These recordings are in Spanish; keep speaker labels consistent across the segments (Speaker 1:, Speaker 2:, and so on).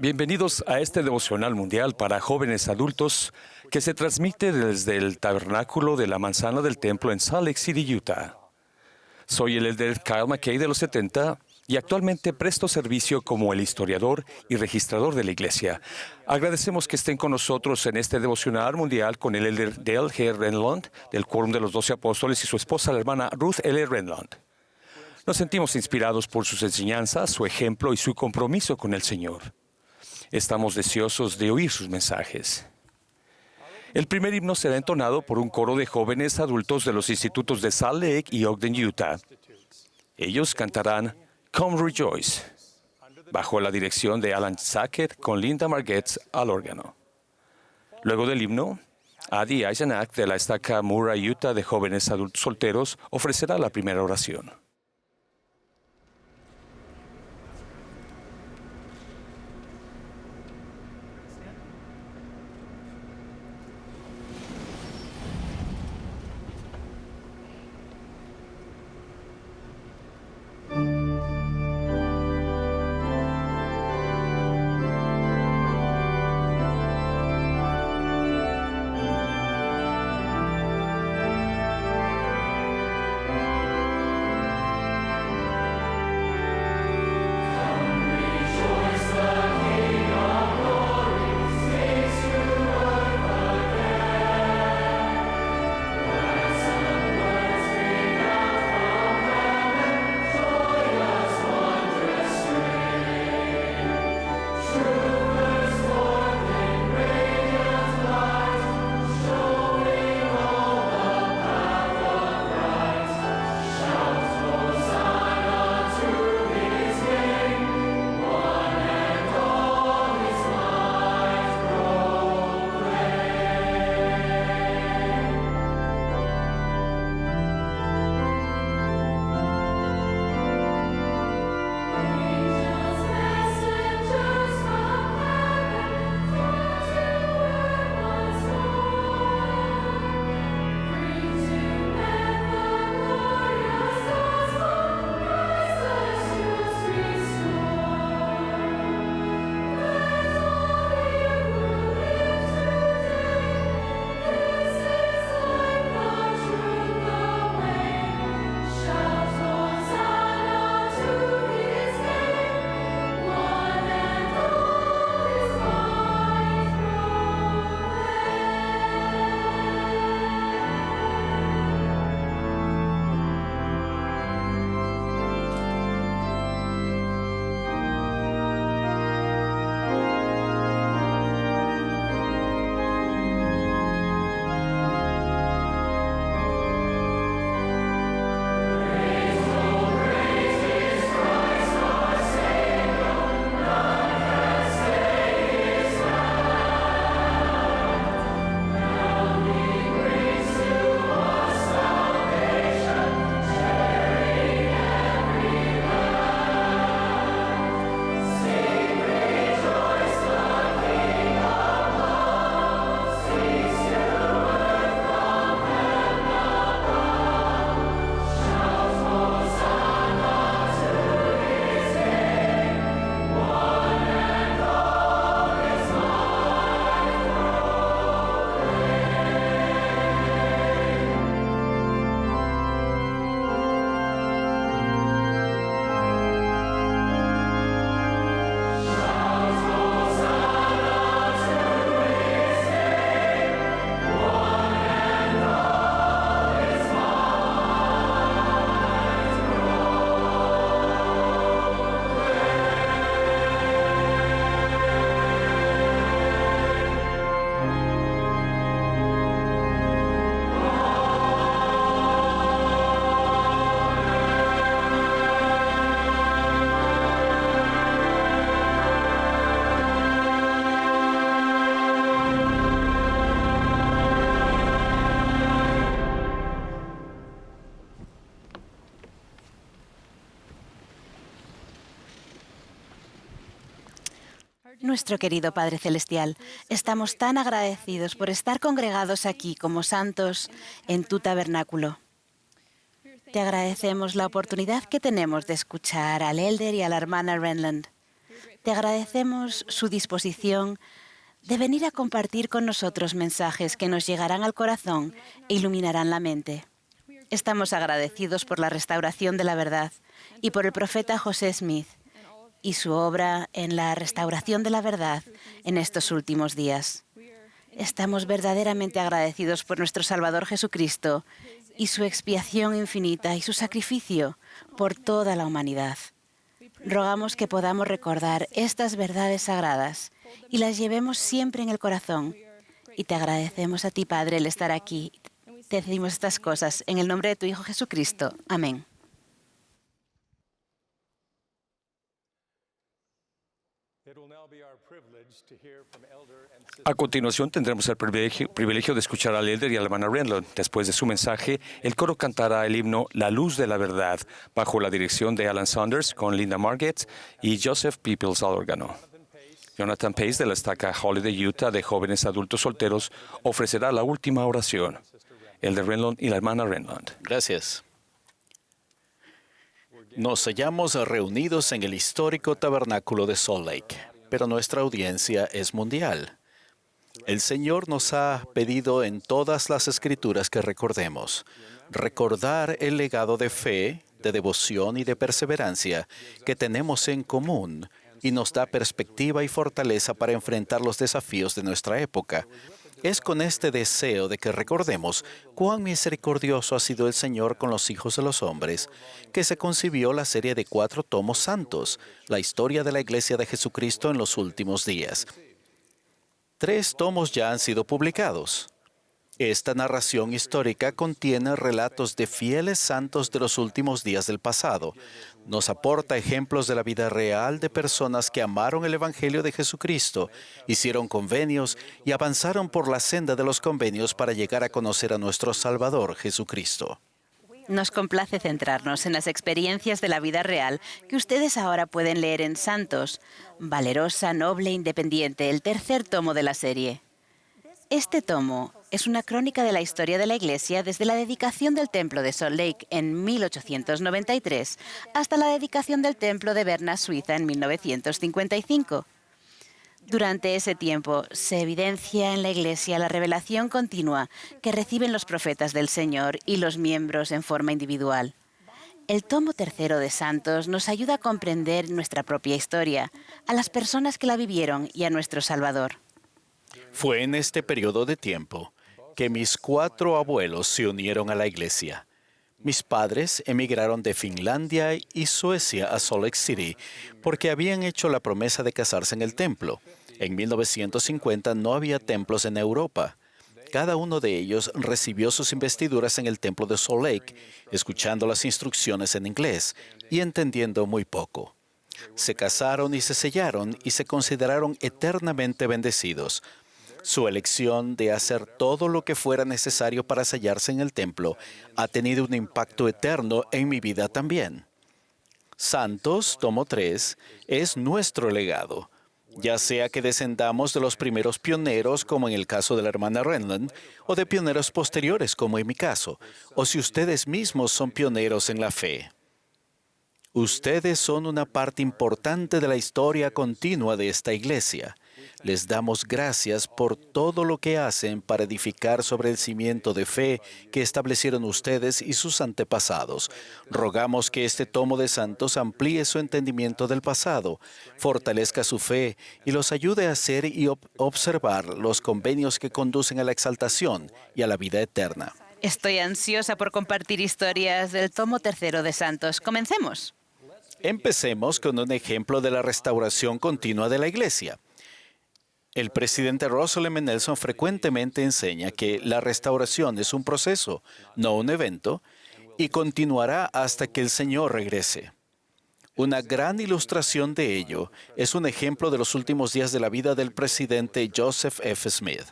Speaker 1: Bienvenidos a este devocional mundial para jóvenes adultos que se transmite desde el tabernáculo de la manzana del templo en Salt Lake City, Utah. Soy el elder Kyle McKay de los 70 y actualmente presto servicio como el historiador y registrador de la iglesia. Agradecemos que estén con nosotros en este devocional mundial con el elder Dale G. Renlund del Quórum de los 12 Apóstoles y su esposa, la hermana Ruth L. Renlund. Nos sentimos inspirados por sus enseñanzas, su ejemplo y su compromiso con el Señor. Estamos deseosos de oír sus mensajes. El primer himno será entonado por un coro de jóvenes adultos de los institutos de Salt Lake y Ogden, Utah. Ellos cantarán Come Rejoice, bajo la dirección de Alan Sackett con Linda Margetts al órgano. Luego del himno, Adi Eisenach de la estaca Murray, Utah de jóvenes adultos solteros ofrecerá la primera oración.
Speaker 2: Nuestro querido Padre Celestial, estamos tan agradecidos por estar congregados aquí como santos en tu tabernáculo. Te agradecemos la oportunidad que tenemos de escuchar al elder y a la hermana Renlund. Te agradecemos su disposición de venir a compartir con nosotros mensajes que nos llegarán al corazón e iluminarán la mente. Estamos agradecidos por la restauración de la verdad y por el profeta José Smith y su obra en la restauración de la verdad en estos últimos días. Estamos verdaderamente agradecidos por nuestro Salvador Jesucristo y su expiación infinita y su sacrificio por toda la humanidad. Rogamos que podamos recordar estas verdades sagradas y las llevemos siempre en el corazón. Y te agradecemos a ti, Padre, el estar aquí. Te decimos estas cosas en el nombre de tu Hijo Jesucristo. Amén.
Speaker 1: A continuación tendremos el privilegio de escuchar al elder y a la hermana Renlund. Después de su mensaje, el coro cantará el himno La Luz de la Verdad, bajo la dirección de Alan Saunders, con Linda Marget y Joseph Peoples al órgano. Jonathan Pace, de la estaca Holiday, Utah, de jóvenes adultos solteros, ofrecerá la última oración. Elder Renlund y la hermana Renlund.
Speaker 3: Gracias. Nos hallamos reunidos en el histórico tabernáculo de Salt Lake, pero nuestra audiencia es mundial. El Señor nos ha pedido en todas las Escrituras que recordar el legado de fe, de devoción y de perseverancia que tenemos en común y nos da perspectiva y fortaleza para enfrentar los desafíos de nuestra época. Es con este deseo de que recordemos cuán misericordioso ha sido el Señor con los hijos de los hombres, que se concibió la serie de 4 tomos santos, la historia de la Iglesia de Jesucristo en los últimos días. 3 tomos ya han sido publicados. Esta narración histórica contiene relatos de fieles santos de los últimos días del pasado. Nos aporta ejemplos de la vida real de personas que amaron el Evangelio de Jesucristo, hicieron convenios y avanzaron por la senda de los convenios para llegar a conocer a nuestro Salvador Jesucristo.
Speaker 2: Nos complace centrarnos en las experiencias de la vida real que ustedes ahora pueden leer en Santos, Valerosa, Noble, Independiente, el 3er tomo de la serie. Este tomo es una crónica de la historia de la Iglesia desde la dedicación del Templo de Salt Lake en 1893 hasta la dedicación del Templo de Berna, Suiza, en 1955. Durante ese tiempo se evidencia en la Iglesia la revelación continua que reciben los profetas del Señor y los miembros en forma individual. El tomo 3 de Santos nos ayuda a comprender nuestra propia historia, a las personas que la vivieron y a nuestro Salvador.
Speaker 3: Fue en este periodo de tiempo que mis 4 abuelos se unieron a la Iglesia. Mis padres emigraron de Finlandia y Suecia a Salt Lake City porque habían hecho la promesa de casarse en el templo. En 1950 no había templos en Europa. Cada uno de ellos recibió sus investiduras en el templo de Salt Lake, escuchando las instrucciones en inglés y entendiendo muy poco. Se casaron y se sellaron y se consideraron eternamente bendecidos. Su elección de hacer todo lo que fuera necesario para sellarse en el templo ha tenido un impacto eterno en mi vida también. Santos, tomo 3, es nuestro legado. Ya sea que descendamos de los primeros pioneros, como en el caso de la hermana Renlund, o de pioneros posteriores, como en mi caso, o si ustedes mismos son pioneros en la fe. Ustedes son una parte importante de la historia continua de esta iglesia. Les damos gracias por todo lo que hacen para edificar sobre el cimiento de fe que establecieron ustedes y sus antepasados. Rogamos que este tomo de Santos amplíe su entendimiento del pasado, fortalezca su fe y los ayude a hacer y observar los convenios que conducen a la exaltación y a la vida eterna.
Speaker 2: Estoy ansiosa por compartir historias del tomo 3 de Santos. Comencemos.
Speaker 3: Empecemos con un ejemplo de la restauración continua de la iglesia. El presidente Russell M. Nelson frecuentemente enseña que la restauración es un proceso, no un evento, y continuará hasta que el Señor regrese. Una gran ilustración de ello es un ejemplo de los últimos días de la vida del presidente Joseph F. Smith.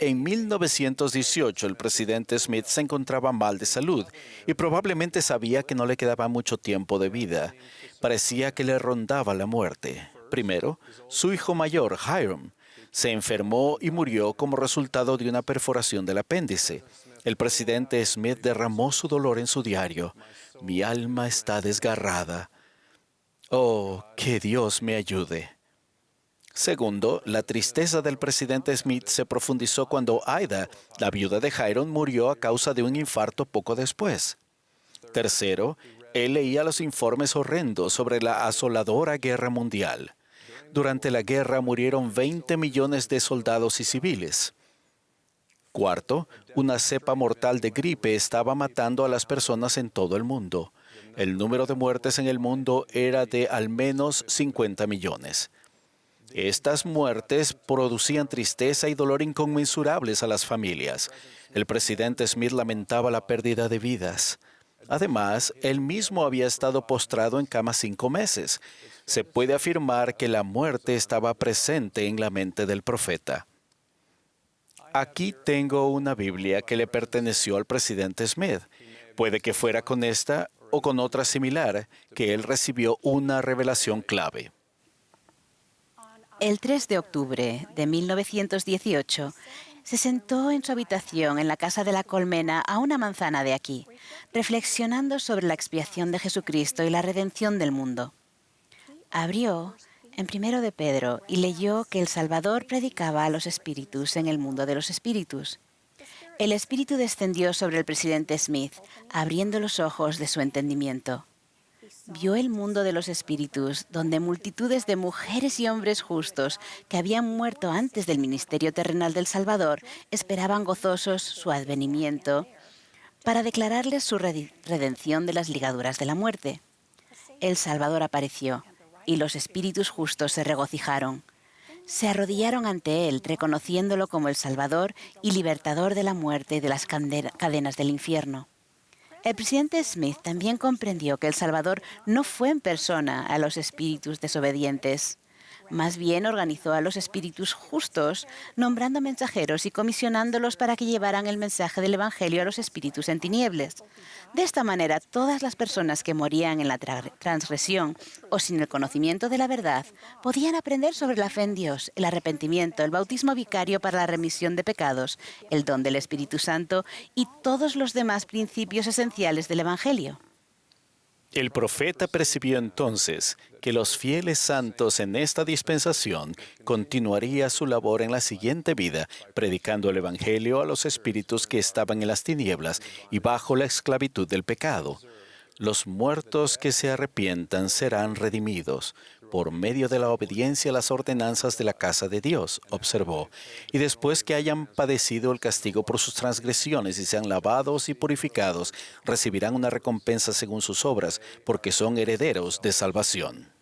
Speaker 3: En 1918, el presidente Smith se encontraba mal de salud y probablemente sabía que no le quedaba mucho tiempo de vida. Parecía que le rondaba la muerte. Primero, su hijo mayor, Hiram, se enfermó y murió como resultado de una perforación del apéndice. El presidente Smith derramó su dolor en su diario. Mi alma está desgarrada. Oh, que Dios me ayude. Segundo, la tristeza del presidente Smith se profundizó cuando Aida, la viuda de Hiram, murió a causa de un infarto poco después. Tercero, él leía los informes horrendos sobre la asoladora guerra mundial. Durante la guerra murieron 20 millones de soldados y civiles. Cuarto, una cepa mortal de gripe estaba matando a las personas en todo el mundo. El número de muertes en el mundo era de al menos 50 millones. Estas muertes producían tristeza y dolor inconmensurables a las familias. El presidente Smith lamentaba la pérdida de vidas. Además, él mismo había estado postrado en cama 5 meses. Se puede afirmar que la muerte estaba presente en la mente del profeta. Aquí tengo una Biblia que le perteneció al presidente Smith. Puede que fuera con esta o con otra similar, que él recibió una revelación clave.
Speaker 2: El 3 de octubre de 1918, se sentó en su habitación en la Casa de la Colmena a una manzana de aquí, reflexionando sobre la expiación de Jesucristo y la redención del mundo. Abrió en 1 de Pedro y leyó que el Salvador predicaba a los espíritus en el mundo de los espíritus. El Espíritu descendió sobre el presidente Smith, abriendo los ojos de su entendimiento. Vio el mundo de los espíritus, donde multitudes de mujeres y hombres justos que habían muerto antes del ministerio terrenal del Salvador esperaban gozosos su advenimiento para declararles su redención de las ligaduras de la muerte. El Salvador apareció y los espíritus justos se regocijaron. Se arrodillaron ante él, reconociéndolo como el Salvador y libertador de la muerte y de las cadenas del infierno. El presidente Smith también comprendió que el Salvador no fue en persona a los espíritus desobedientes. Más bien organizó a los espíritus justos, nombrando mensajeros y comisionándolos para que llevaran el mensaje del Evangelio a los espíritus en tinieblas. De esta manera, todas las personas que morían en la transgresión o sin el conocimiento de la verdad podían aprender sobre la fe en Dios, el arrepentimiento, el bautismo vicario para la remisión de pecados, el don del Espíritu Santo y todos los demás principios esenciales del Evangelio.
Speaker 3: El profeta percibió entonces que los fieles santos en esta dispensación continuaría su labor en la siguiente vida, predicando el Evangelio a los espíritus que estaban en las tinieblas y bajo la esclavitud del pecado. Los muertos que se arrepientan serán redimidos por medio de la obediencia a las ordenanzas de la casa de Dios, observó, y después que hayan padecido el castigo por sus transgresiones y sean lavados y purificados, recibirán una recompensa según sus obras, porque son herederos de salvación.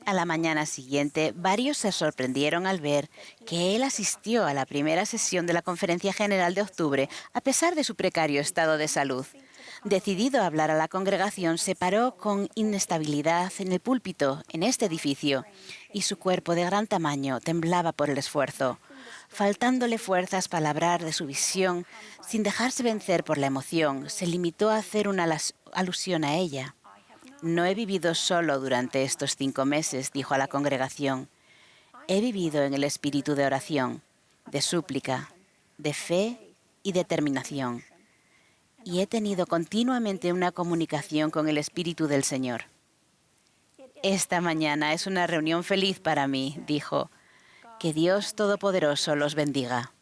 Speaker 2: A la mañana siguiente, varios se sorprendieron al ver que él asistió a la primera sesión de la Conferencia General de octubre, a pesar de su precario estado de salud. Decidido a hablar a la congregación, se paró con inestabilidad en el púlpito en este edificio y su cuerpo de gran tamaño temblaba por el esfuerzo. Faltándole fuerzas para hablar de su visión, sin dejarse vencer por la emoción, se limitó a hacer una alusión a ella. No he vivido solo durante estos 5 meses, dijo a la congregación. He vivido en el espíritu de oración, de súplica, de fe y determinación. Y he tenido continuamente una comunicación con el Espíritu del Señor. Esta mañana es una reunión feliz para mí, dijo. Que Dios Todopoderoso los bendiga.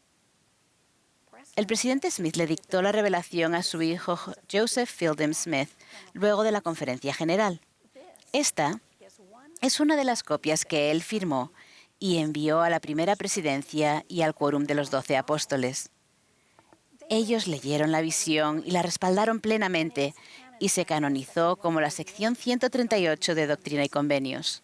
Speaker 2: El presidente Smith le dictó la revelación a su hijo Joseph Fielding Smith luego de la conferencia general. Esta es una de las copias que él firmó y envió a la primera presidencia y al quórum de los 12 apóstoles. Ellos leyeron la visión y la respaldaron plenamente y se canonizó como la sección 138 de Doctrina y Convenios.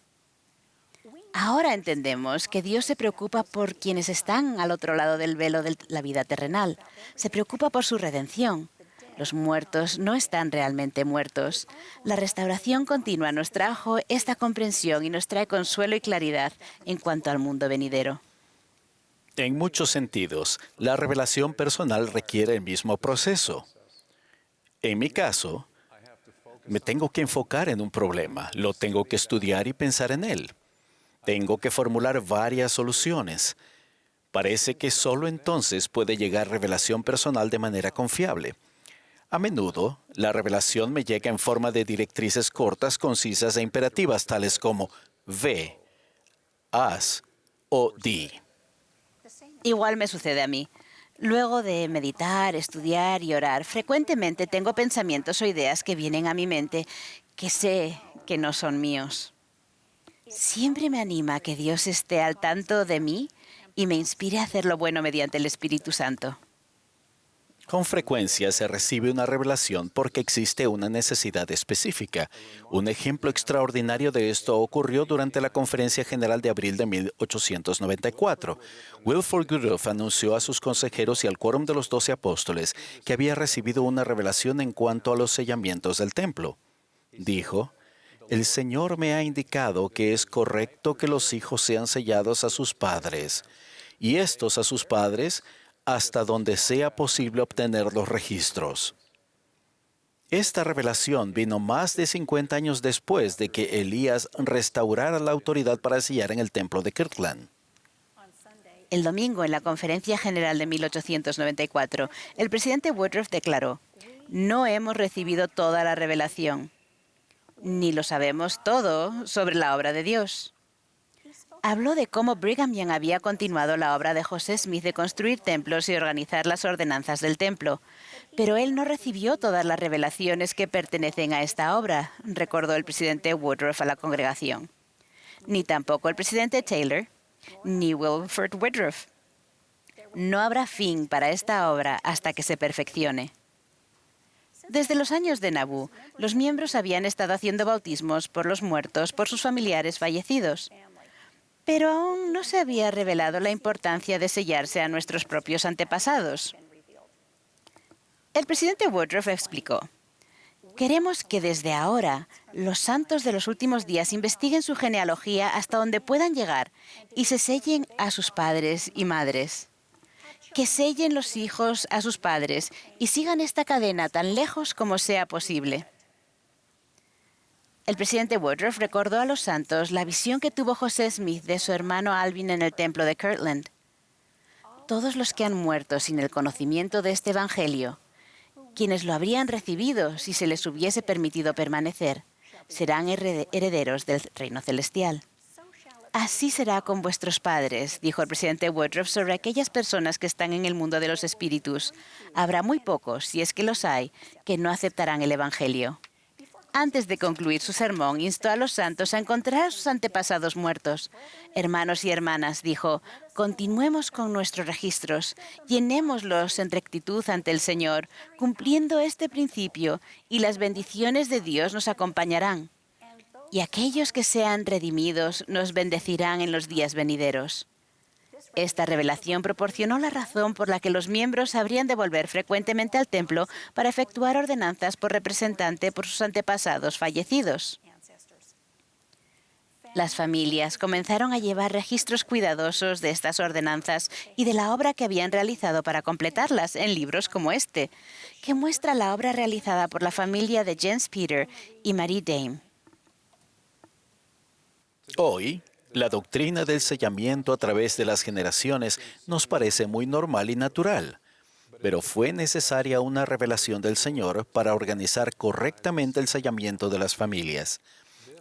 Speaker 2: Ahora entendemos que Dios se preocupa por quienes están al otro lado del velo de la vida terrenal. Se preocupa por su redención. Los muertos no están realmente muertos. La restauración continua nos trajo esta comprensión y nos trae consuelo y claridad en cuanto al mundo venidero.
Speaker 3: En muchos sentidos, la revelación personal requiere el mismo proceso. En mi caso, me tengo que enfocar en un problema, lo tengo que estudiar y pensar en él. Tengo que formular varias soluciones. Parece que solo entonces puede llegar revelación personal de manera confiable. A menudo, la revelación me llega en forma de directrices cortas, concisas e imperativas, tales como ve, haz o di.
Speaker 2: Igual me sucede a mí. Luego de meditar, estudiar y orar, frecuentemente tengo pensamientos o ideas que vienen a mi mente que sé que no son míos. Siempre me anima que Dios esté al tanto de mí y me inspire a hacer lo bueno mediante el Espíritu Santo.
Speaker 3: Con frecuencia se recibe una revelación porque existe una necesidad específica. Un ejemplo extraordinario de esto ocurrió durante la Conferencia General de abril de 1894. Wilford Woodruff anunció a sus consejeros y al quórum de los 12 apóstoles que había recibido una revelación en cuanto a los sellamientos del templo. Dijo: «El Señor me ha indicado que es correcto que los hijos sean sellados a sus padres, y estos a sus padres, hasta donde sea posible obtener los registros». Esta revelación vino más de 50 años después de que Elías restaurara la autoridad para sellar en el templo de Kirtland.
Speaker 2: El domingo, en la Conferencia General de 1894, el presidente Woodruff declaró: «No hemos recibido toda la revelación, ni lo sabemos todo sobre la obra de Dios». Habló de cómo Brigham Young había continuado la obra de José Smith de construir templos y organizar las ordenanzas del templo. Pero él no recibió todas las revelaciones que pertenecen a esta obra, recordó el presidente Woodruff a la congregación. Ni tampoco el presidente Taylor, ni Wilford Woodruff. No habrá fin para esta obra hasta que se perfeccione. Desde los años de Nauvoo, los miembros habían estado haciendo bautismos por los muertos por sus familiares fallecidos. Pero aún no se había revelado la importancia de sellarse a nuestros propios antepasados. El presidente Woodruff explicó: «Queremos que desde ahora los santos de los últimos días investiguen su genealogía hasta donde puedan llegar y se sellen a sus padres y madres. Que sellen los hijos a sus padres y sigan esta cadena tan lejos como sea posible». El presidente Woodruff recordó a los santos la visión que tuvo José Smith de su hermano Alvin en el templo de Kirtland. Todos los que han muerto sin el conocimiento de este evangelio, quienes lo habrían recibido si se les hubiese permitido permanecer, serán herederos del reino celestial. «Así será con vuestros padres», dijo el presidente Woodruff sobre aquellas personas que están en el mundo de los espíritus. «Habrá muy pocos, si es que los hay, que no aceptarán el evangelio». Antes de concluir su sermón, instó a los santos a encontrar a sus antepasados muertos. «Hermanos y hermanas», dijo, «continuemos con nuestros registros, llenémoslos en rectitud ante el Señor, cumpliendo este principio, y las bendiciones de Dios nos acompañarán. Y aquellos que sean redimidos nos bendecirán en los días venideros». Esta revelación proporcionó la razón por la que los miembros habrían de volver frecuentemente al templo para efectuar ordenanzas por representante por sus antepasados fallecidos. Las familias comenzaron a llevar registros cuidadosos de estas ordenanzas y de la obra que habían realizado para completarlas en libros como este, que muestra la obra realizada por la familia de James Peter y Marie Dame.
Speaker 3: Hoy, la doctrina del sellamiento a través de las generaciones nos parece muy normal y natural, pero fue necesaria una revelación del Señor para organizar correctamente el sellamiento de las familias.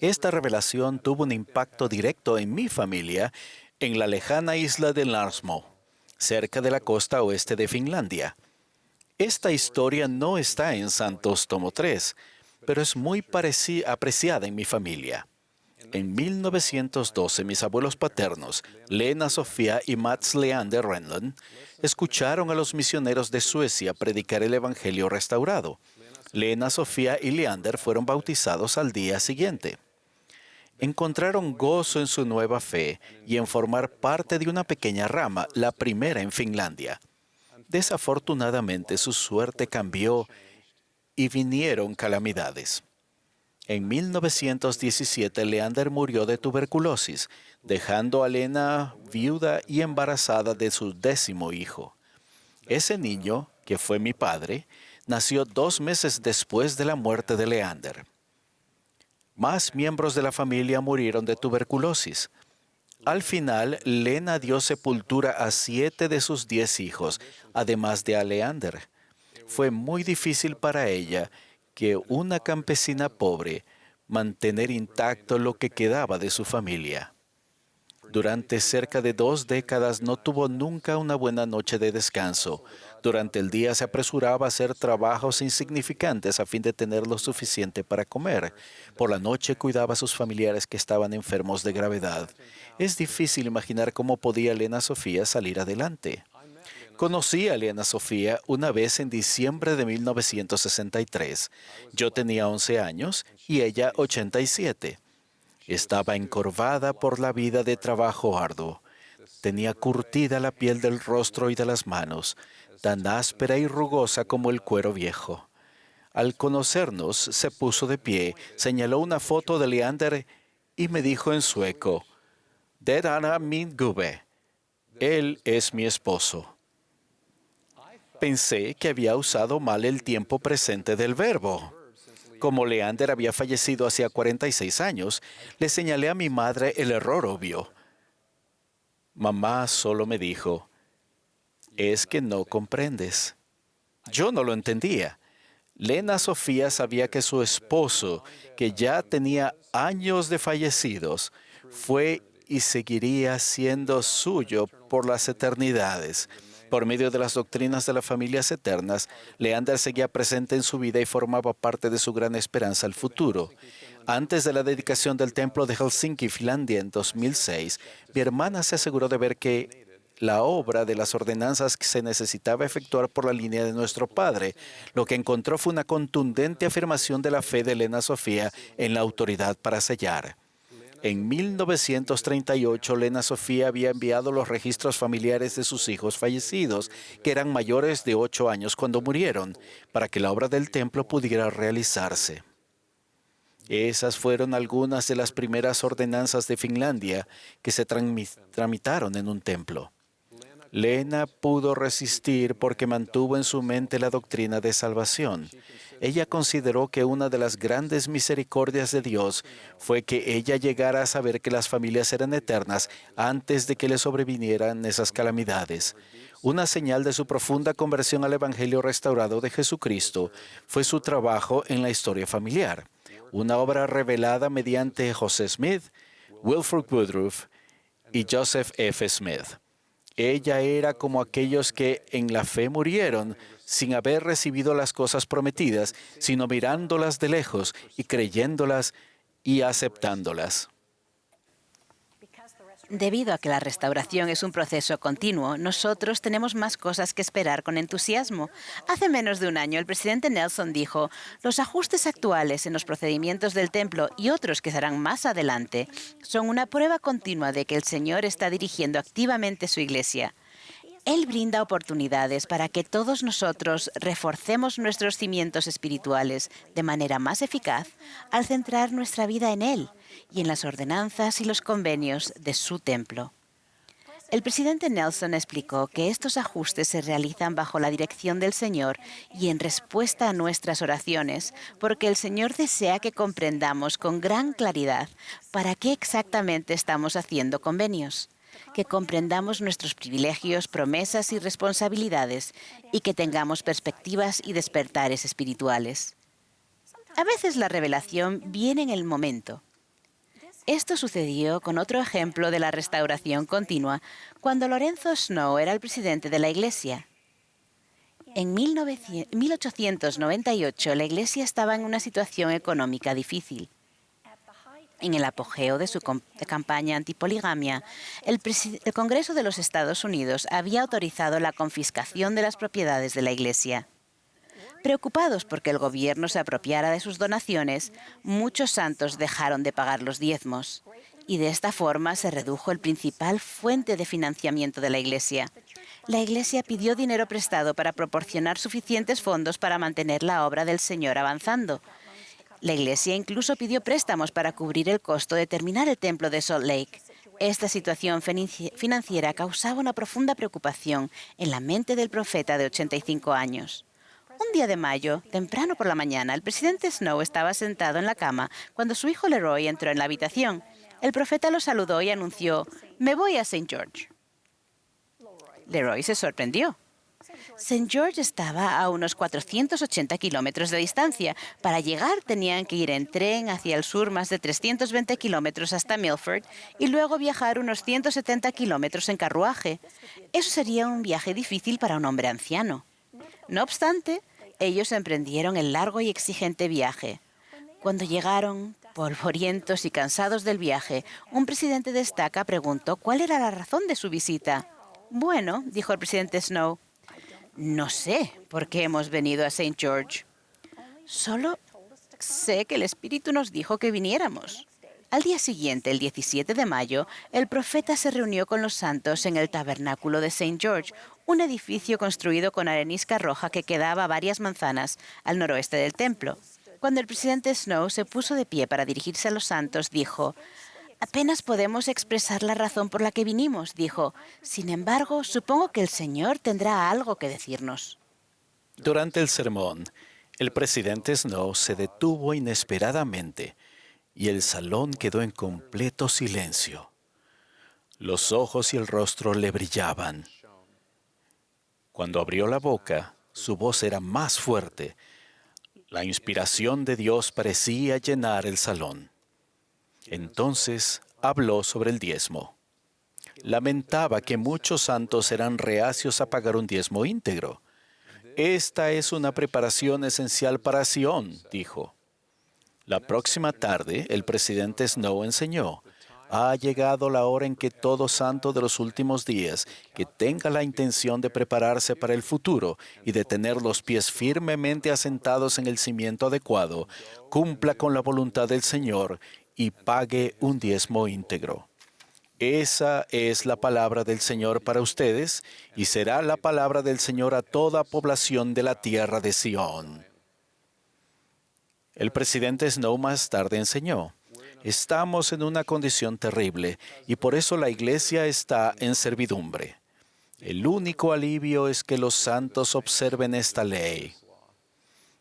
Speaker 3: Esta revelación tuvo un impacto directo en mi familia en la lejana isla de Larsmo, cerca de la costa oeste de Finlandia. Esta historia no está en Santos Tomo 3, pero es muy apreciada en mi familia. En 1912, mis abuelos paternos, Lena Sofía y Mats Leander Renlund, escucharon a los misioneros de Suecia predicar el Evangelio restaurado. Lena, Sofía y Leander fueron bautizados al día siguiente. Encontraron gozo en su nueva fe y en formar parte de una pequeña rama, la primera en Finlandia. Desafortunadamente, su suerte cambió y vinieron calamidades. En 1917, Leander murió de tuberculosis, dejando a Lena viuda y embarazada de su 10º hijo. Ese niño, que fue mi padre, nació 2 meses después de la muerte de Leander. Más miembros de la familia murieron de tuberculosis. Al final, Lena dio sepultura a 7 de sus 10 hijos, además de a Leander. Fue muy difícil para ella, que una campesina pobre, mantener intacto lo que quedaba de su familia. Durante cerca de 2 décadas no tuvo nunca una buena noche de descanso. Durante el día se apresuraba a hacer trabajos insignificantes a fin de tener lo suficiente para comer. Por la noche cuidaba a sus familiares que estaban enfermos de gravedad. Es difícil imaginar cómo podía Elena Sofía salir adelante. Conocí a Elena Sofía una vez en diciembre de 1963. Yo tenía 11 años y ella 87. Estaba encorvada por la vida de trabajo arduo. Tenía curtida la piel del rostro y de las manos, tan áspera y rugosa como el cuero viejo. Al conocernos, se puso de pie, señaló una foto de Leander y me dijo en sueco, "Det är min gubbe. Él es mi esposo". Pensé que había usado mal el tiempo presente del verbo. Como Leander había fallecido hacía 46 años, le señalé a mi madre el error obvio. Mamá solo me dijo, "Es que no comprendes". Yo no lo entendía. Lena Sofía sabía que su esposo, que ya tenía años de fallecidos, fue y seguiría siendo suyo por las eternidades. Por medio de las doctrinas de las familias eternas, Leander seguía presente en su vida y formaba parte de su gran esperanza al futuro. Antes de la dedicación del templo de Helsinki, Finlandia, en 2006, mi hermana se aseguró de ver que la obra de las ordenanzas que se necesitaba efectuar por la línea de nuestro padre. Lo que encontró fue una contundente afirmación de la fe de Elena Sofía en la autoridad para sellar. En 1938, Lena Sofía había enviado los registros familiares de sus hijos fallecidos, que eran mayores de 8 años cuando murieron, para que la obra del templo pudiera realizarse. Esas fueron algunas de las primeras ordenanzas de Finlandia que se tramitaron en un templo. Lena pudo resistir porque mantuvo en su mente la doctrina de salvación. Ella consideró que una de las grandes misericordias de Dios fue que ella llegara a saber que las familias eran eternas antes de que le sobrevinieran esas calamidades. Una señal de su profunda conversión al Evangelio restaurado de Jesucristo fue su trabajo en la historia familiar, una obra revelada mediante José Smith, Wilford Woodruff y Joseph F. Smith. Ella era como aquellos que en la fe murieron sin haber recibido las cosas prometidas, sino mirándolas de lejos y creyéndolas y aceptándolas.
Speaker 2: Debido a que la restauración es un proceso continuo, nosotros tenemos más cosas que esperar con entusiasmo. Hace menos de un año, el presidente Nelson dijo, los ajustes actuales en los procedimientos del templo y otros que serán más adelante son una prueba continua de que el Señor está dirigiendo activamente su iglesia. Él brinda oportunidades para que todos nosotros reforcemos nuestros cimientos espirituales de manera más eficaz al centrar nuestra vida en Él y en las ordenanzas y los convenios de su templo. El presidente Nelson explicó que estos ajustes se realizan bajo la dirección del Señor y en respuesta a nuestras oraciones, porque el Señor desea que comprendamos con gran claridad para qué exactamente estamos haciendo convenios, que comprendamos nuestros privilegios, promesas y responsabilidades y que tengamos perspectivas y despertares espirituales. A veces la revelación viene en el momento. Esto sucedió con otro ejemplo de la restauración continua cuando Lorenzo Snow era el presidente de la Iglesia. En 1898 la Iglesia estaba en una situación económica difícil. En el apogeo de su campaña antipoligamia, el Congreso de los Estados Unidos había autorizado la confiscación de las propiedades de la Iglesia. Preocupados porque el gobierno se apropiara de sus donaciones, muchos santos dejaron de pagar los diezmos, y de esta forma se redujo el principal fuente de financiamiento de la Iglesia. La Iglesia pidió dinero prestado para proporcionar suficientes fondos para mantener la obra del Señor avanzando. La Iglesia incluso pidió préstamos para cubrir el costo de terminar el templo de Salt Lake. Esta situación financiera causaba una profunda preocupación en la mente del profeta de 85 años. Un día de mayo, temprano por la mañana, el presidente Snow estaba sentado en la cama cuando su hijo Leroy entró en la habitación. El profeta lo saludó y anunció, «Me voy a St. George». Leroy se sorprendió. St. George estaba a unos 480 kilómetros de distancia. Para llegar tenían que ir en tren hacia el sur más de 320 kilómetros hasta Milford y luego viajar unos 170 kilómetros en carruaje. Eso sería un viaje difícil para un hombre anciano. No obstante, ellos emprendieron el largo y exigente viaje. Cuando llegaron, polvorientos y cansados del viaje, un presidente de estaca preguntó cuál era la razón de su visita. Bueno, dijo el presidente Snow, no sé por qué hemos venido a St. George. Solo sé que el Espíritu nos dijo que viniéramos. Al día siguiente, el 17 de mayo, el profeta se reunió con los santos en el tabernáculo de St. George, un edificio construido con arenisca roja que quedaba a varias manzanas al noroeste del templo. Cuando el presidente Snow se puso de pie para dirigirse a los santos, dijo: «Apenas podemos expresar la razón por la que vinimos», dijo. «Sin embargo, supongo que el Señor tendrá algo que decirnos».
Speaker 3: Durante el sermón, el presidente Snow se detuvo inesperadamente y el salón quedó en completo silencio. Los ojos y el rostro le brillaban. Cuando abrió la boca, su voz era más fuerte. La inspiración de Dios parecía llenar el salón. Entonces habló sobre el diezmo. Lamentaba que muchos santos eran reacios a pagar un diezmo íntegro. Esta es una preparación esencial para Sion, dijo. La próxima tarde, el presidente Snow enseñó: ha llegado la hora en que todo santo de los últimos días, que tenga la intención de prepararse para el futuro y de tener los pies firmemente asentados en el cimiento adecuado, cumpla con la voluntad del Señor y pague un diezmo íntegro. Esa es la palabra del Señor para ustedes y será la palabra del Señor a toda población de la tierra de Sion. El presidente Snow más tarde enseñó: estamos en una condición terrible y por eso la iglesia está en servidumbre. El único alivio es que los santos observen esta ley.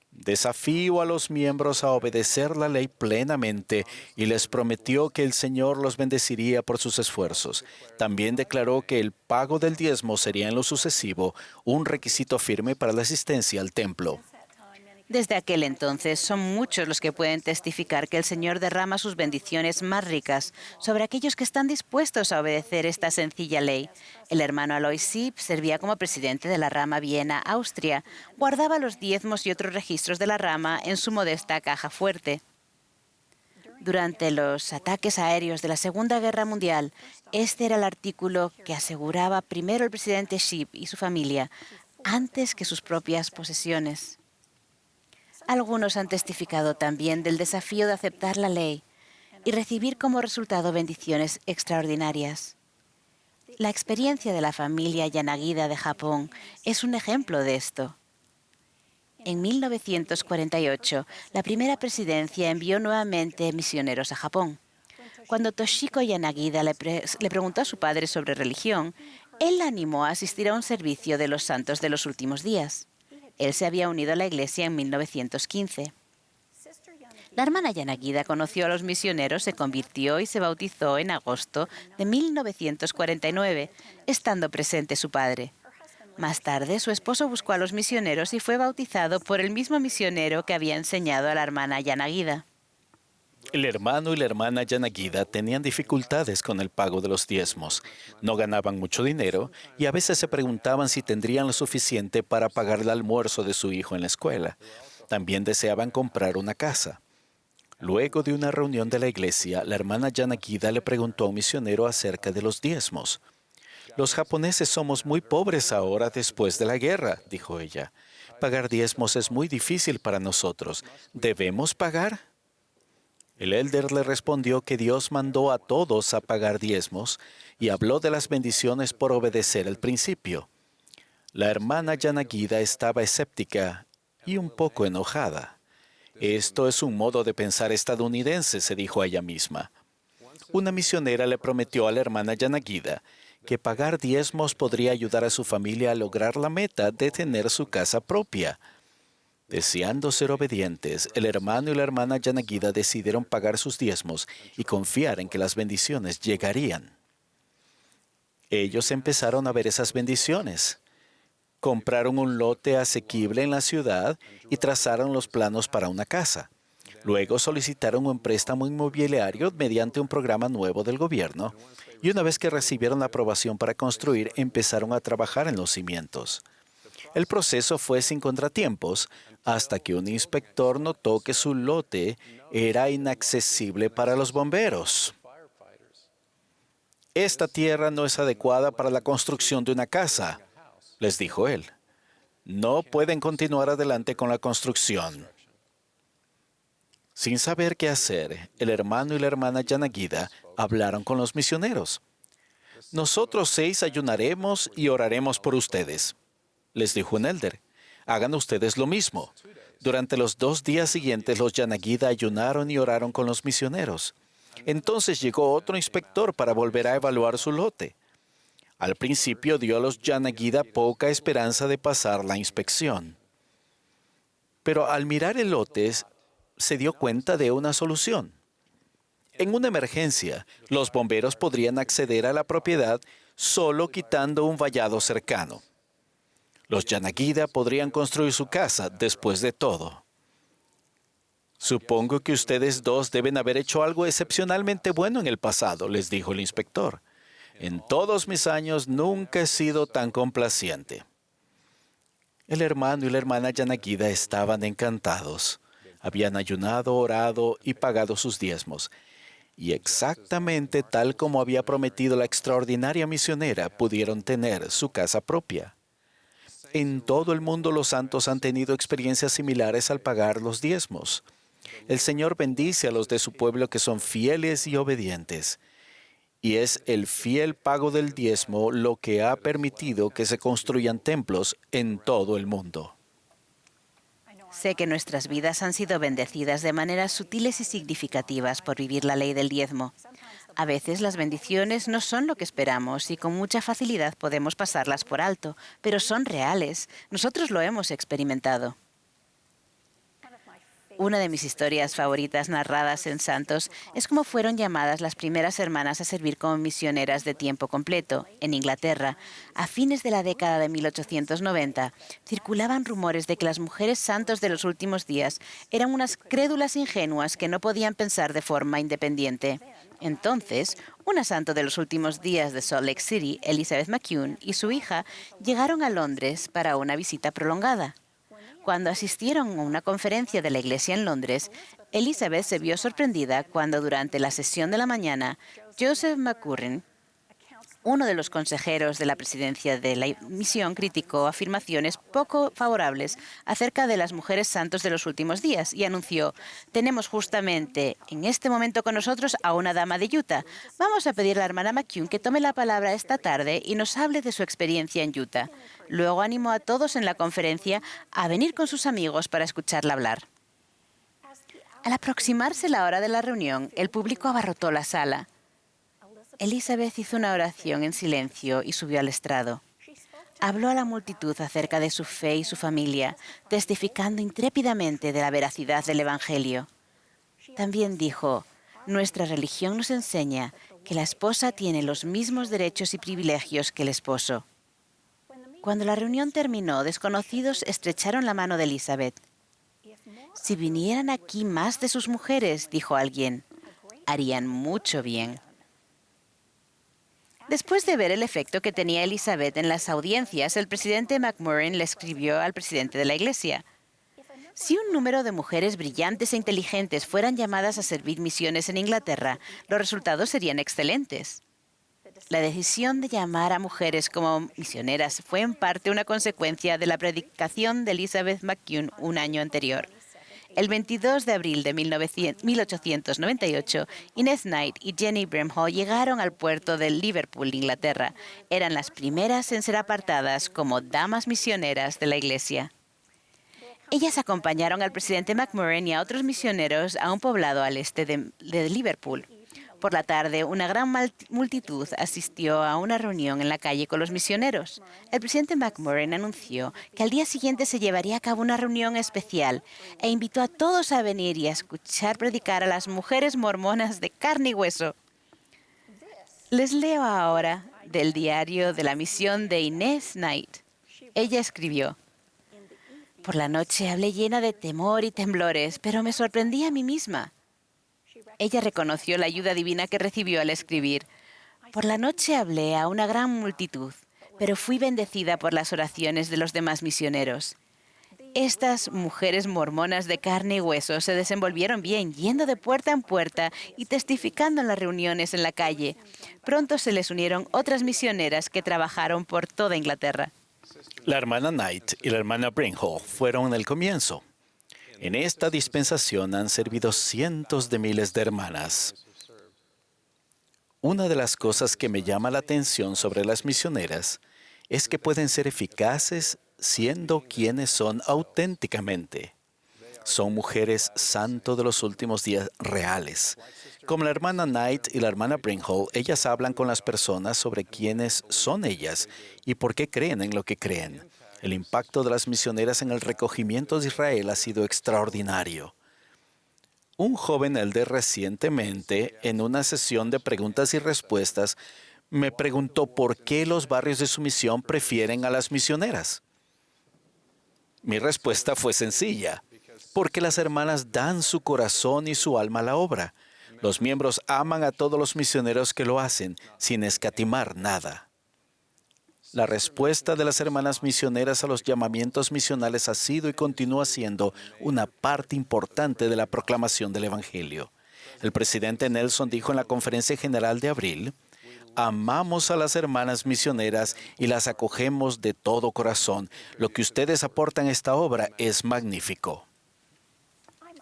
Speaker 3: Desafío a los miembros a obedecer la ley plenamente y les prometió que el Señor los bendeciría por sus esfuerzos. También declaró que el pago del diezmo sería en lo sucesivo un requisito firme para la asistencia al templo.
Speaker 2: Desde aquel entonces son muchos los que pueden testificar que el Señor derrama sus bendiciones más ricas sobre aquellos que están dispuestos a obedecer esta sencilla ley. El hermano Alois Sipp servía como presidente de la rama Viena, Austria. Guardaba los diezmos y otros registros de la rama en su modesta caja fuerte. Durante los ataques aéreos de la Segunda Guerra Mundial, este era el artículo que aseguraba primero el presidente Sipp y su familia, antes que sus propias posesiones. Algunos han testificado también del desafío de aceptar la ley y recibir como resultado bendiciones extraordinarias. La experiencia de la familia Yanagida de Japón es un ejemplo de esto. En 1948, la primera presidencia envió nuevamente misioneros a Japón. Cuando Toshiko Yanagida le preguntó a su padre sobre religión, él la animó a asistir a un servicio de los santos de los últimos días. Él se había unido a la iglesia en 1915. La hermana Yanagida conoció a los misioneros, se convirtió y se bautizó en agosto de 1949, estando presente su padre. Más tarde, su esposo buscó a los misioneros y fue bautizado por el mismo misionero que había enseñado a la hermana Yanagida.
Speaker 3: El hermano y la hermana Yanagida tenían dificultades con el pago de los diezmos. No ganaban mucho dinero y a veces se preguntaban si tendrían lo suficiente para pagar el almuerzo de su hijo en la escuela. También deseaban comprar una casa. Luego de una reunión de la iglesia, la hermana Yanagida le preguntó a un misionero acerca de los diezmos. «Los japoneses somos muy pobres ahora después de la guerra», dijo ella. «Pagar diezmos es muy difícil para nosotros. ¿Debemos pagar?» El élder le respondió que Dios mandó a todos a pagar diezmos y habló de las bendiciones por obedecer el principio. La hermana Yanagida estaba escéptica y un poco enojada. «Esto es un modo de pensar estadounidense», se dijo a ella misma. Una misionera le prometió a la hermana Yanagida que pagar diezmos podría ayudar a su familia a lograr la meta de tener su casa propia. Deseando ser obedientes, el hermano y la hermana Yanagida decidieron pagar sus diezmos y confiar en que las bendiciones llegarían. Ellos empezaron a ver esas bendiciones. Compraron un lote asequible en la ciudad y trazaron los planos para una casa. Luego solicitaron un préstamo inmobiliario mediante un programa nuevo del gobierno y una vez que recibieron la aprobación para construir, empezaron a trabajar en los cimientos. El proceso fue sin contratiempos hasta que un inspector notó que su lote era inaccesible para los bomberos. Esta tierra no es adecuada para la construcción de una casa, les dijo él. No pueden continuar adelante con la construcción. Sin saber qué hacer, el hermano y la hermana Yanagida hablaron con los misioneros. Nosotros 6 ayunaremos y oraremos por ustedes, les dijo un elder. Hagan ustedes lo mismo. Durante los 2 días siguientes, los Yanagida ayunaron y oraron con los misioneros. Entonces llegó otro inspector para volver a evaluar su lote. Al principio dio a los Yanagida poca esperanza de pasar la inspección. Pero al mirar el lote, se dio cuenta de una solución. En una emergencia, los bomberos podrían acceder a la propiedad solo quitando un vallado cercano. Los Yanagida podrían construir su casa después de todo. Supongo que ustedes 2 deben haber hecho algo excepcionalmente bueno en el pasado, les dijo el inspector. En todos mis años nunca he sido tan complaciente. El hermano y la hermana Yanagida estaban encantados. Habían ayunado, orado y pagado sus diezmos. Y exactamente tal como había prometido la extraordinaria misionera, pudieron tener su casa propia. En todo el mundo los santos han tenido experiencias similares al pagar los diezmos. El Señor bendice a los de su pueblo que son fieles y obedientes. Y es el fiel pago del diezmo lo que ha permitido que se construyan templos en todo el mundo.
Speaker 2: Sé que nuestras vidas han sido bendecidas de maneras sutiles y significativas por vivir la ley del diezmo. A veces las bendiciones no son lo que esperamos y con mucha facilidad podemos pasarlas por alto, pero son reales. Nosotros lo hemos experimentado. Una de mis historias favoritas narradas en Santos es cómo fueron llamadas las primeras hermanas a servir como misioneras de tiempo completo en Inglaterra. A fines de la década de 1890, circulaban rumores de que las mujeres santos de los últimos días eran unas crédulas ingenuas que no podían pensar de forma independiente. Entonces, una santo de los últimos días de Salt Lake City, Elizabeth McCune, y su hija llegaron a Londres para una visita prolongada. Cuando asistieron a una conferencia de la iglesia en Londres, Elizabeth se vio sorprendida cuando durante la sesión de la mañana, Joseph McCurrin, uno de los consejeros de la presidencia de la misión, criticó afirmaciones poco favorables acerca de las mujeres santos de los últimos días y anunció: «Tenemos justamente en este momento con nosotros a una dama de Utah. Vamos a pedir a la hermana McCune que tome la palabra esta tarde y nos hable de su experiencia en Utah». Luego animó a todos en la conferencia a venir con sus amigos para escucharla hablar. Al aproximarse la hora de la reunión, el público abarrotó la sala. Elizabeth hizo una oración en silencio y subió al estrado. Habló a la multitud acerca de su fe y su familia, testificando intrépidamente de la veracidad del Evangelio. También dijo: «Nuestra religión nos enseña que la esposa tiene los mismos derechos y privilegios que el esposo». Cuando la reunión terminó, desconocidos estrecharon la mano de Elizabeth. «Si vinieran aquí más de sus mujeres», dijo alguien, «harían mucho bien». Después de ver el efecto que tenía Elizabeth en las audiencias, el presidente McMurrin le escribió al presidente de la iglesia: «Si un número de mujeres brillantes e inteligentes fueran llamadas a servir misiones en Inglaterra, los resultados serían excelentes». La decisión de llamar a mujeres como misioneras fue en parte una consecuencia de la predicación de Elizabeth McCune un año anterior. El 22 de abril de 1898, Inez Knight y Jenny Brimhall llegaron al puerto de Liverpool, Inglaterra. Eran las primeras en ser apartadas como damas misioneras de la iglesia. Ellas acompañaron al presidente McMurrin y a otros misioneros a un poblado al este de Liverpool. Por la tarde, una gran multitud asistió a una reunión en la calle con los misioneros. El presidente McMurrin anunció que al día siguiente se llevaría a cabo una reunión especial e invitó a todos a venir y a escuchar predicar a las mujeres mormonas de carne y hueso. Les leo ahora del diario de la misión de Inez Knight. Ella escribió: por la noche hablé llena de temor y temblores, pero me sorprendí a mí misma. Ella reconoció la ayuda divina que recibió al escribir: por la noche hablé a una gran multitud, pero fui bendecida por las oraciones de los demás misioneros. Estas mujeres mormonas de carne y hueso se desenvolvieron bien, yendo de puerta en puerta y testificando en las reuniones en la calle. Pronto se les unieron otras misioneras que trabajaron por toda Inglaterra.
Speaker 3: La hermana Knight y la hermana Brinhall fueron el comienzo. En esta dispensación han servido cientos de miles de hermanas. Una de las cosas que me llama la atención sobre las misioneras es que pueden ser eficaces siendo quienes son auténticamente. Son mujeres santo de los últimos días reales. Como la hermana Knight y la hermana Brinhall, ellas hablan con las personas sobre quiénes son ellas y por qué creen en lo que creen. El impacto de las misioneras en el recogimiento de Israel ha sido extraordinario. Un joven elder recientemente, en una sesión de preguntas y respuestas, me preguntó por qué los barrios de su misión prefieren a las misioneras. Mi respuesta fue sencilla: porque las hermanas dan su corazón y su alma a la obra. Los miembros aman a todos los misioneros que lo hacen, sin escatimar nada. La respuesta de las hermanas misioneras a los llamamientos misionales ha sido y continúa siendo una parte importante de la proclamación del Evangelio. El presidente Nelson dijo en la Conferencia General de abril: amamos a las hermanas misioneras y las acogemos de todo corazón. Lo que ustedes aportan a esta obra es magnífico.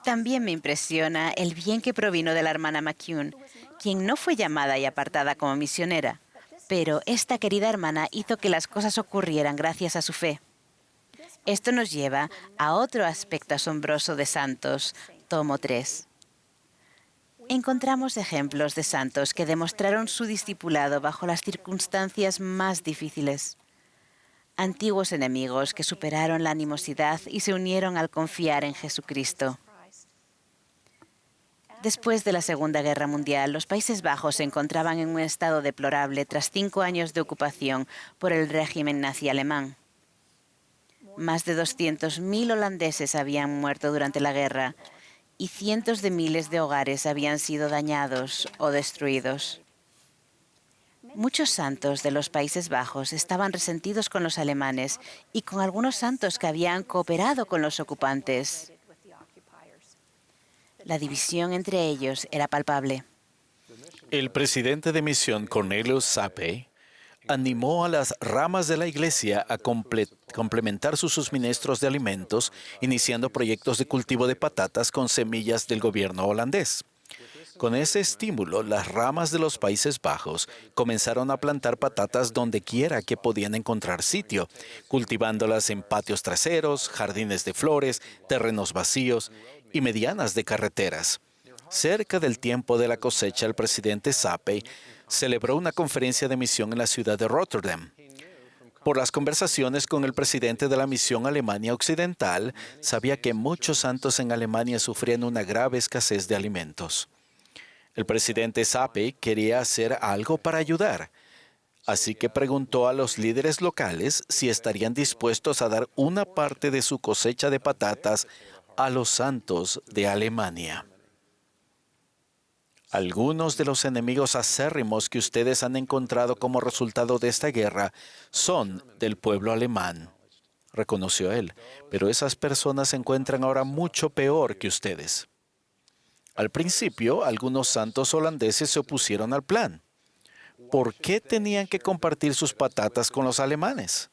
Speaker 2: También me impresiona el bien que provino de la hermana McCune, quien no fue llamada y apartada como misionera, pero esta querida hermana hizo que las cosas ocurrieran gracias a su fe. Esto nos lleva a otro aspecto asombroso de santos, tomo 3. Encontramos ejemplos de santos que demostraron su discipulado bajo las circunstancias más difíciles. Antiguos enemigos que superaron la animosidad y se unieron al confiar en Jesucristo. Después de la Segunda Guerra Mundial, los Países Bajos se encontraban en un estado deplorable tras 5 años de ocupación por el régimen nazi alemán. Más de 200.000 holandeses habían muerto durante la guerra y cientos de miles de hogares habían sido dañados o destruidos. Muchos santos de los Países Bajos estaban resentidos con los alemanes y con algunos santos que habían cooperado con los ocupantes. La división entre ellos era palpable.
Speaker 3: El presidente de misión, Cornelius Sape, animó a las ramas de la iglesia a complementar sus suministros de alimentos, iniciando proyectos de cultivo de patatas con semillas del gobierno holandés. Con ese estímulo, las ramas de los Países Bajos comenzaron a plantar patatas donde quiera que podían encontrar sitio, cultivándolas en patios traseros, jardines de flores, terrenos vacíos y medianas de carreteras. Cerca del tiempo de la cosecha, el presidente Sape celebró una conferencia de misión en la ciudad de Rotterdam. Por las conversaciones con el presidente de la misión Alemania Occidental, sabía que muchos santos en Alemania sufrían una grave escasez de alimentos. El presidente Sape quería hacer algo para ayudar, así que preguntó a los líderes locales si estarían dispuestos a dar una parte de su cosecha de patatas a los santos de Alemania. Algunos de los enemigos acérrimos que ustedes han encontrado como resultado de esta guerra son del pueblo alemán, reconoció él, pero esas personas se encuentran ahora mucho peor que ustedes. Al principio, algunos santos holandeses se opusieron al plan. ¿Por qué tenían que compartir sus patatas con los alemanes?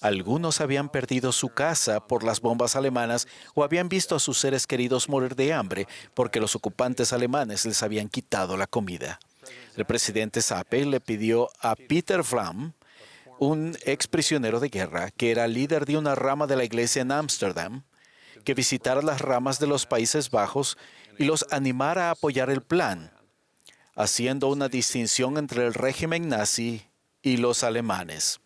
Speaker 3: Algunos habían perdido su casa por las bombas alemanas o habían visto a sus seres queridos morir de hambre porque los ocupantes alemanes les habían quitado la comida. El presidente Sape le pidió a Peter Vlam, un exprisionero de guerra que era líder de una rama de la iglesia en Ámsterdam, que visitara las ramas de los Países Bajos y los animara a apoyar el plan, haciendo una distinción entre el régimen nazi y los alemanes.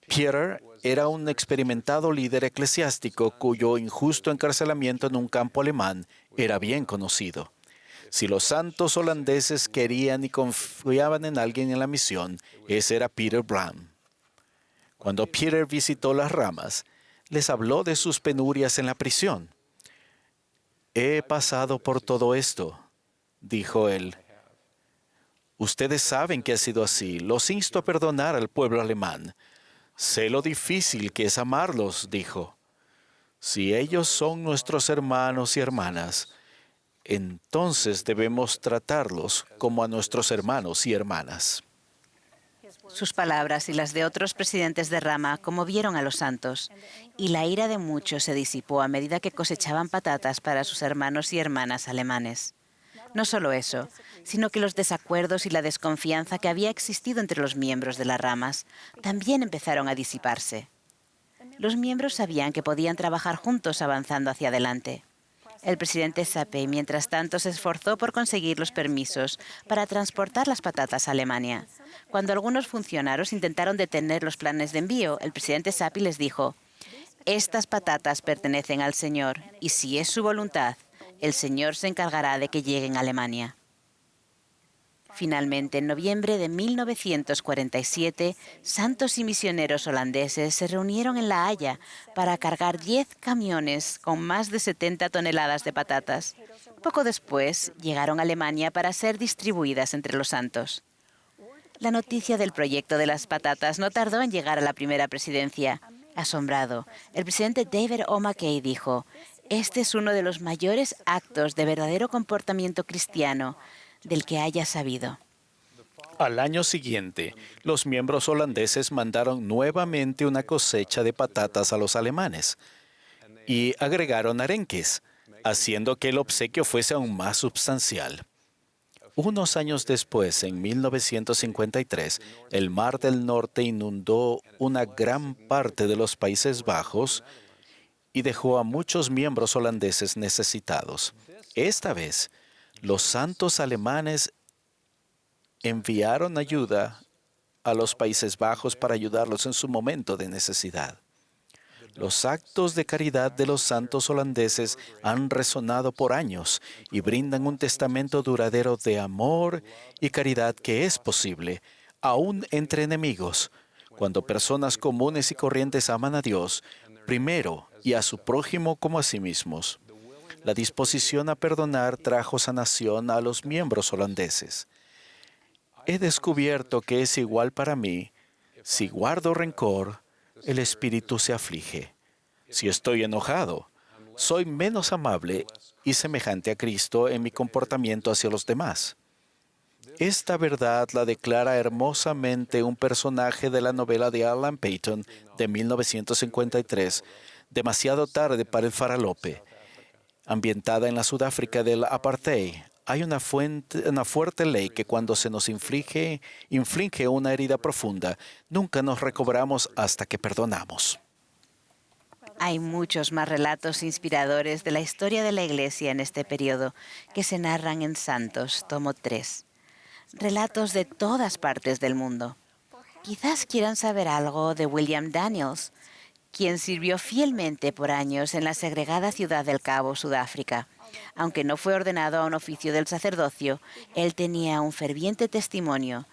Speaker 3: Peter era un experimentado líder eclesiástico cuyo injusto encarcelamiento en un campo alemán era bien conocido. Si los santos holandeses querían y confiaban en alguien en la misión, ese era Peter Vlam. Cuando Peter visitó las ramas, les habló de sus penurias en la prisión. He pasado por todo esto, dijo él. Ustedes saben que ha sido así. Los insto a perdonar al pueblo alemán. Sé lo difícil que es amarlos, dijo. Si ellos son nuestros hermanos y hermanas, entonces debemos tratarlos como a nuestros hermanos y hermanas.
Speaker 2: Sus palabras y las de otros presidentes de rama conmovieron a los santos, y la ira de muchos se disipó a medida que cosechaban patatas para sus hermanos y hermanas alemanes. No solo eso, sino que los desacuerdos y la desconfianza que había existido entre los miembros de las ramas también empezaron a disiparse. Los miembros sabían que podían trabajar juntos avanzando hacia adelante. El presidente Sape, mientras tanto, se esforzó por conseguir los permisos para transportar las patatas a Alemania. Cuando algunos funcionarios intentaron detener los planes de envío, el presidente Sape les dijo: «Estas patatas pertenecen al Señor, y si es su voluntad, el Señor se encargará de que lleguen a Alemania». Finalmente, en noviembre de 1947, santos y misioneros holandeses se reunieron en La Haya para cargar 10 camiones con más de 70 toneladas de patatas. Poco después, llegaron a Alemania para ser distribuidas entre los santos. La noticia del proyecto de las patatas no tardó en llegar a la primera presidencia. Asombrado, el presidente David O. McKay dijo: «Este es uno de los mayores actos de verdadero comportamiento cristiano del que haya sabido».
Speaker 3: Al año siguiente, los miembros holandeses mandaron nuevamente una cosecha de patatas a los alemanes y agregaron arenques, haciendo que el obsequio fuese aún más sustancial. Unos años después, en 1953, el Mar del Norte inundó una gran parte de los Países Bajos y dejó a muchos miembros holandeses necesitados. Esta vez, los santos alemanes enviaron ayuda a los Países Bajos para ayudarlos en su momento de necesidad. Los actos de caridad de los santos holandeses han resonado por años y brindan un testamento duradero de amor y caridad que es posible, aún entre enemigos, cuando personas comunes y corrientes aman a Dios primero y a su prójimo como a sí mismos. La disposición a perdonar trajo sanación a los miembros holandeses. He descubierto que es igual para mí. Si guardo rencor, el espíritu se aflige. Si estoy enojado, soy menos amable y semejante a Cristo en mi comportamiento hacia los demás. Esta verdad la declara hermosamente un personaje de la novela de Alan Paton de 1953, Demasiado tarde para el faralope. Ambientada en la Sudáfrica del apartheid, hay una fuerte ley que cuando se nos inflige una herida profunda, nunca nos recobramos hasta que perdonamos.
Speaker 2: Hay muchos más relatos inspiradores de la historia de la Iglesia en este periodo que se narran en Santos, tomo 3. Relatos de todas partes del mundo. Quizás quieran saber algo de William Daniels, quien sirvió fielmente por años en la segregada ciudad del Cabo, Sudáfrica. Aunque no fue ordenado a un oficio del sacerdocio, él tenía un ferviente testimonio.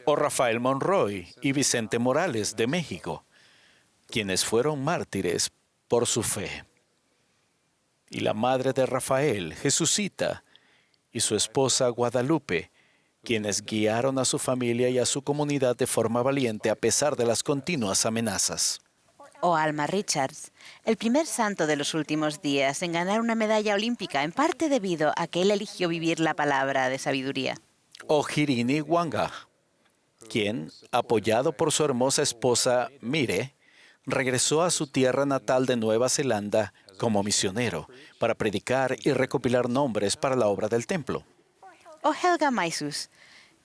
Speaker 3: O Rafael Monroy y Vicente Morales de México, quienes fueron mártires por su fe. Y la madre de Rafael, Jesucita, y su esposa Guadalupe, quienes guiaron a su familia y a su comunidad de forma valiente a pesar de las continuas amenazas.
Speaker 2: O Alma Richards, el primer santo de los últimos días en ganar una medalla olímpica, en parte debido a que él eligió vivir la palabra de sabiduría.
Speaker 3: O Hirini Wanga, quien, apoyado por su hermosa esposa Mire, regresó a su tierra natal de Nueva Zelanda como misionero para predicar y recopilar nombres para la obra del templo.
Speaker 2: O Helga Maisuz,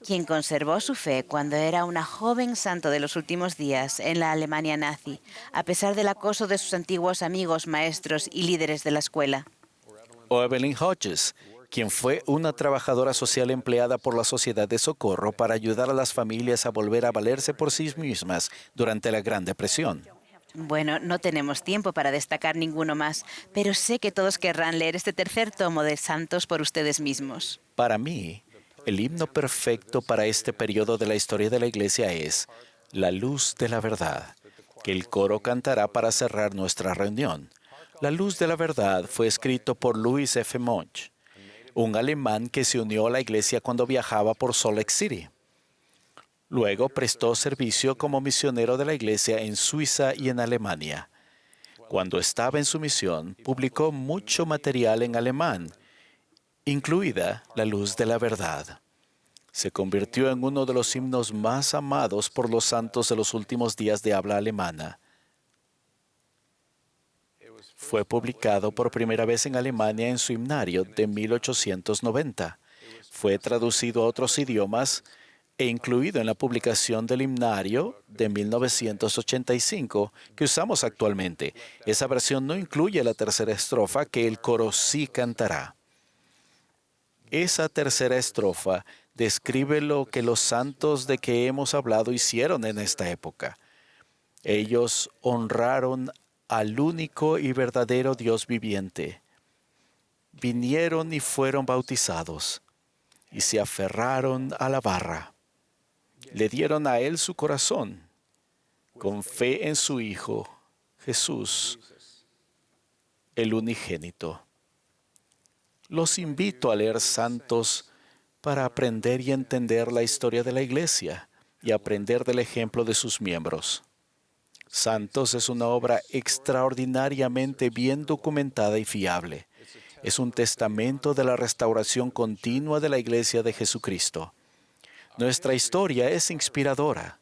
Speaker 2: quien conservó su fe cuando era una joven santo de los últimos días en la Alemania nazi, a pesar del acoso de sus antiguos amigos, maestros y líderes de la escuela.
Speaker 3: O Evelyn Hodges, quien fue una trabajadora social empleada por la Sociedad de Socorro para ayudar a las familias a volver a valerse por sí mismas durante la Gran Depresión.
Speaker 2: Bueno, no tenemos tiempo para destacar ninguno más, pero sé que todos querrán leer este tercer tomo de Santos por ustedes mismos.
Speaker 3: Para mí, el himno perfecto para este periodo de la historia de la Iglesia es La luz de la verdad, que el coro cantará para cerrar nuestra reunión. La Luz de la Verdad fue escrito por Louis F. Monch, un alemán que se unió a la iglesia cuando viajaba por Salt Lake City. Luego prestó servicio como misionero de la iglesia en Suiza y en Alemania. Cuando estaba en su misión, publicó mucho material en alemán, incluida La Luz de la Verdad. Se convirtió en uno de los himnos más amados por los santos de los últimos días de habla alemana. Fue publicado por primera vez en Alemania en su himnario de 1890. Fue traducido a otros idiomas e incluido en la publicación del himnario de 1985 que usamos actualmente. Esa versión no incluye la tercera estrofa que el coro sí cantará. Esa tercera estrofa describe lo que los santos de que hemos hablado hicieron en esta época. Ellos honraron al único y verdadero Dios viviente. Vinieron y fueron bautizados y se aferraron a la barra. Le dieron a Él su corazón, con fe en su Hijo, Jesús, el unigénito. Los invito a leer Santos para aprender y entender la historia de la Iglesia y aprender del ejemplo de sus miembros. Santos es una obra extraordinariamente bien documentada y fiable. Es un testamento de la restauración continua de la Iglesia de Jesucristo. Nuestra historia es inspiradora.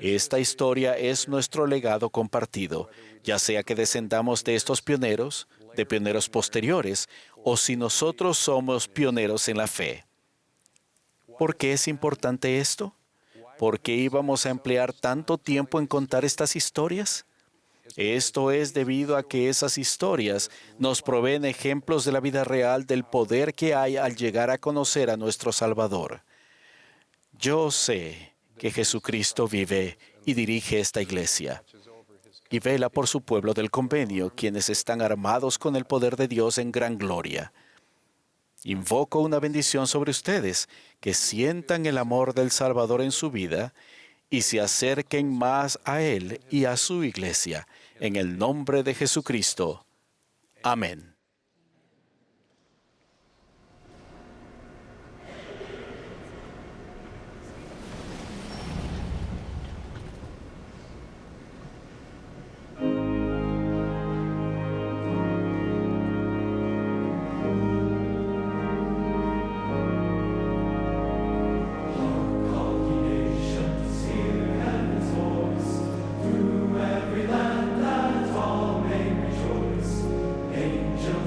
Speaker 3: Esta historia es nuestro legado compartido, ya sea que descendamos de estos pioneros, de pioneros posteriores, o si nosotros somos pioneros en la fe. ¿Por qué es importante esto? ¿Por qué íbamos a emplear tanto tiempo en contar estas historias? Esto es debido a que esas historias nos proveen ejemplos de la vida real del poder que hay al llegar a conocer a nuestro Salvador. Yo sé que Jesucristo vive y dirige esta iglesia y vela por su pueblo del convenio, quienes están armados con el poder de Dios en gran gloria. Invoco una bendición sobre ustedes, que sientan el amor del Salvador en su vida y se acerquen más a Él y a su iglesia. En el nombre de Jesucristo. Amén.
Speaker 4: Angels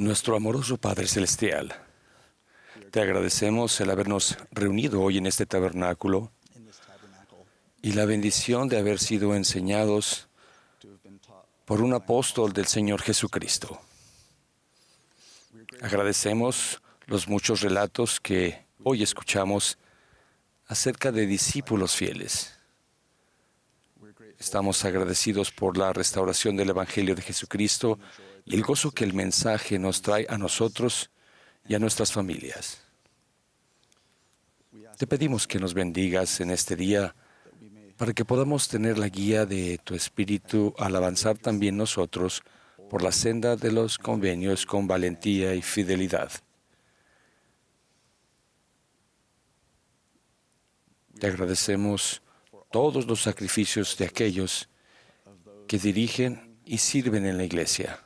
Speaker 1: Nuestro amoroso Padre Celestial, te agradecemos el habernos reunido hoy en este tabernáculo y la bendición de haber sido enseñados por un apóstol del Señor Jesucristo. Agradecemos los muchos relatos que hoy escuchamos acerca de discípulos fieles. Estamos agradecidos por la restauración del Evangelio de Jesucristo y el gozo que el mensaje nos trae a nosotros y a nuestras familias. Te pedimos que nos bendigas en este día para que podamos tener la guía de tu Espíritu al avanzar también nosotros por la senda de los convenios con valentía y fidelidad. Te agradecemos todos los sacrificios de aquellos que dirigen y sirven en la Iglesia.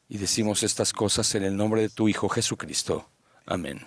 Speaker 1: Y decimos estas cosas en el nombre de tu Hijo Jesucristo. Amén.